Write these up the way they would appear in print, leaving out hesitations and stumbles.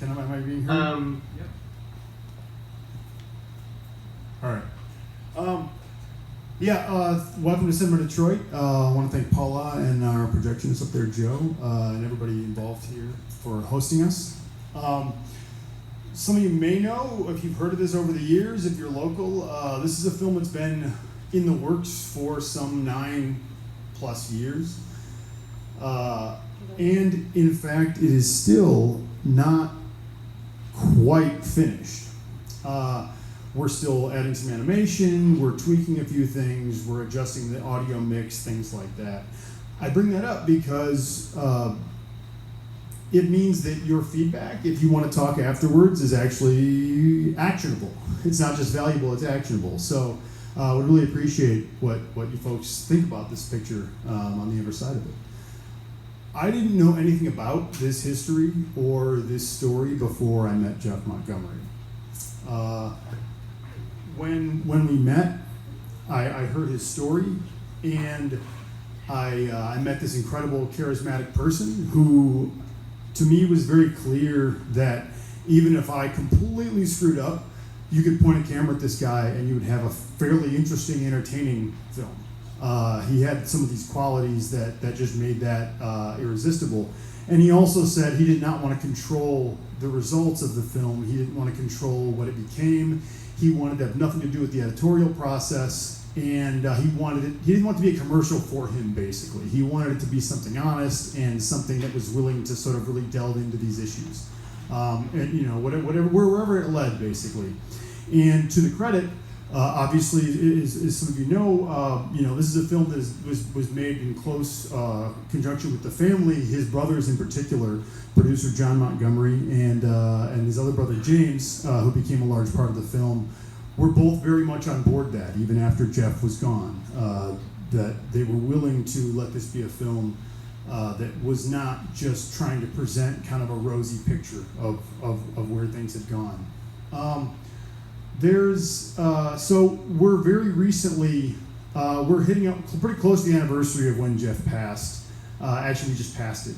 Am I being heard? Yep. All right. Welcome to Cinema Detroit. I want to thank Paula and our projectionist up there, Joe, and everybody involved here for hosting us. Some of you may know, if you've heard of this over the years, if you're local, this is a film that's been in the works for some 9+ years. And in fact, it is still not quite finished. We're still adding some animation, we're tweaking a few things, we're adjusting the audio mix, things like that. I bring that up because it means that your feedback, if you want to talk afterwards, is actually actionable. It's not just valuable, it's actionable. So I would really appreciate what you folks think about this picture on the other side of it. I didn't know anything about this history or this story before I met Jeff Montgomery. When we met, I heard his story, and I met this incredible, charismatic person who, to me, was very clear that even if I completely screwed up, you could point a camera at this guy and you would have a fairly interesting, entertaining film. He had some of these qualities that just made that irresistible. And he also said he did not want to control the results of the film. He didn't want to control what it became. He wanted to have nothing to do with the editorial process, and he didn't want it to be a commercial for him, basically. He wanted it to be something honest and something that was willing to sort of really delve into these issues. And wherever it led, basically. And to the credit, obviously, as some of you know, this is a film that was made in close conjunction with the family. His brothers, in particular, producer John Montgomery and his other brother James, who became a large part of the film, were both very much on board that, even after Jeff was gone, that they were willing to let this be a film that was not just trying to present kind of a rosy picture of where things had gone. So we're very recently, we're hitting up pretty close to the anniversary of when Jeff passed. Actually, we just passed it.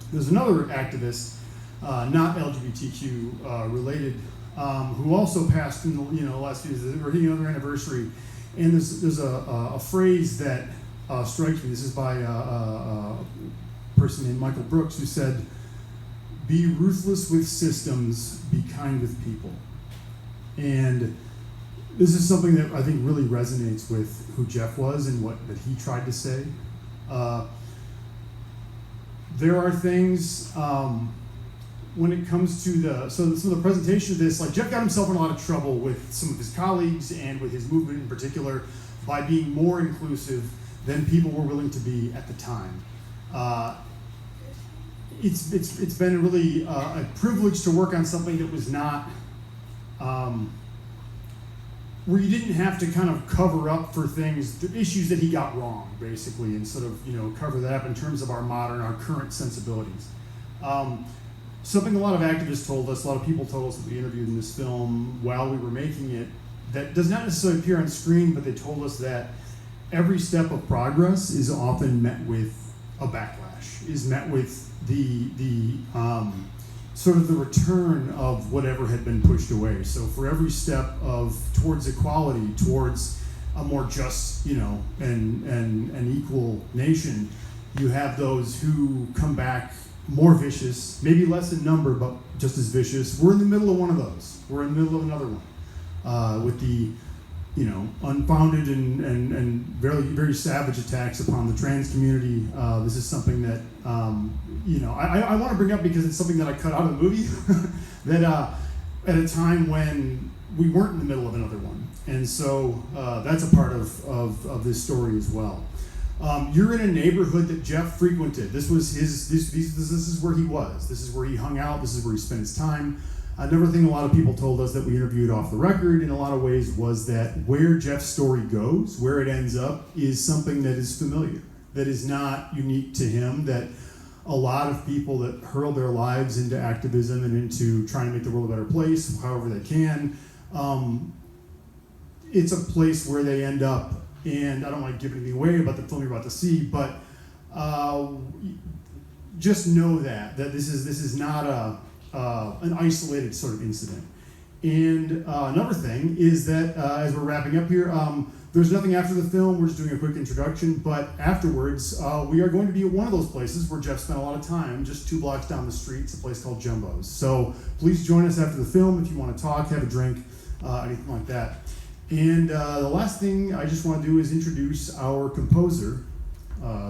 There's another activist, not LGBTQ related, who also passed in the last few years. We're hitting another anniversary, and there's a phrase that strikes me. This is by a person named Michael Brooks, who said, "Be ruthless with systems, be kind with people." And this is something that I think really resonates with who Jeff was and that he tried to say. There are things, when it comes to some of the presentation of this, like Jeff got himself in a lot of trouble with some of his colleagues and with his movement in particular by being more inclusive than people were willing to be at the time. It's been really a privilege to work on something that was not, where you didn't have to kind of cover up for things, the issues that he got wrong, basically, and sort of, cover that up in terms of our current sensibilities. Something a lot of activists told us, a lot of people told us that we interviewed in this film while we were making it, that does not necessarily appear on screen, but they told us that every step of progress is often met with a backlash, is met with the sort of the return of whatever had been pushed away. So for every step towards equality, towards a more just, and equal nation, you have those who come back more vicious, maybe less in number, but just as vicious. We're in the middle of one of those. We're in the middle of another one, with the unfounded and very, very savage attacks upon the trans community. This is something that, I want to bring up because it's something that I cut out of the movie, that at a time when we weren't in the middle of another one. And so that's a part of this story as well. You're in a neighborhood that Jeff frequented. This was this is where he was. This is where he hung out. This is where he spent his time. Another thing a lot of people told us that we interviewed off the record in a lot of ways was that where Jeff's story goes, where it ends up, is something that is familiar, that is not unique to him, that a lot of people that hurl their lives into activism and into trying to make the world a better place, however they can, it's a place where they end up. And I don't want to give anything away about the film you're about to see, but just know that this is not an isolated sort of incident. And another thing is that as we're wrapping up here, there's nothing after the film. We're just doing a quick introduction, but afterwards we are going to be at one of those places where Jeff spent a lot of time, just 2 blocks down the street. It's a place called Jumbo's. So please join us after the film if you want to talk, have a drink, anything like that. And the last thing I just want to do is introduce our composer,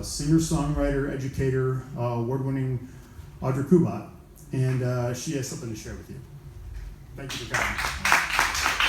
singer, songwriter, educator, award-winning Audra Kubat, and she has something to share with you. Thank you for coming.